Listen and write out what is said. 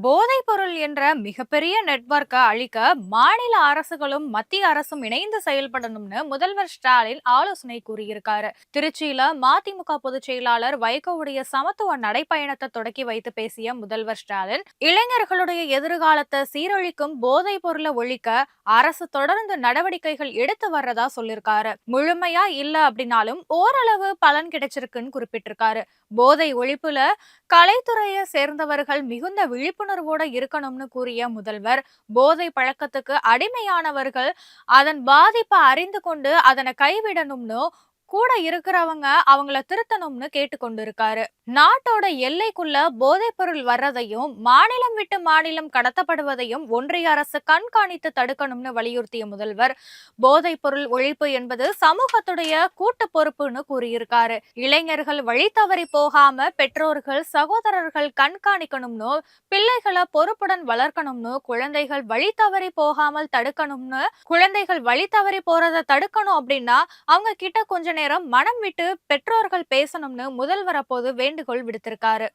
போதைப் பொருள் என்ற மிகப்பெரிய நெட்வொர்க்கை அழிக்க மாநில அரசுகளும் மத்திய அரசும் இணைந்து செயல்படணும்னு முதல்வர் ஸ்டாலின் ஆலோசனை கூறியிருக்காரு. திருச்சியில மதிமுக பொதுச் செயலாளர் வைகோவுடைய சமத்துவ நடைப்பயணத்தை தொடக்கி வைத்து பேசிய முதல்வர் ஸ்டாலின், இளைஞர்களுடைய எதிர்காலத்தை சீரழிக்கும் போதைப் பொருளை ஒழிக்க அரசு தொடர்ந்து நடவடிக்கைகள் எடுத்து வர்றதா சொல்லியிருக்காரு. முழுமையா இல்ல அப்படின்னாலும் ஓரளவு பலன் கிடைச்சிருக்குன்னு குறிப்பிட்டிருக்காரு. போதை ஒழிப்புல கலைத்துறையை சேர்ந்தவர்கள் மிகுந்த விழிப்புணர்வோட இருக்கணும்னு கூறிய முதல்வர், போதை பழக்கத்துக்கு அடிமையானவர்கள் அதன் பாதிப்பை அறிந்து கொண்டு அதனை கைவிடணும்னு கூட இருக்கிறவங்க அவங்கள திருத்தணும்னு கேட்டுக்கொண்டிருக்காரு. நாட்டோட எல்லைக்குள்ள போதைப் பொருள் வர்றதையும் மாநிலம் விட்டு மாநிலம் கடத்தப்படுவதையும் ஒன்றிய அரசு கண்காணித்து தடுக்கணும்னு வலியுறுத்திய முதல்வர், போதைப் பொருள் ஒழிப்பு என்பது சமூகத்துடைய கூட்டு பொறுப்புன்னு கூறியிருக்காரு. இளைஞர்கள் வழி தவறி போகாம பெற்றோர்கள் சகோதரர்கள் கண்காணிக்கணும்னு, பிள்ளைகளை பொறுப்புடன் வளர்க்கணும்னு, குழந்தைகள் வழி தவறி போறதை தடுக்கணும் அப்படின்னா அவங்க கிட்ட கொஞ்ச நேரம் மனம் விட்டு பெற்றோர்கள் பேசணும்னு முதல்வர் அப்போது வேண்டுகோள் விடுத்திருக்காரு.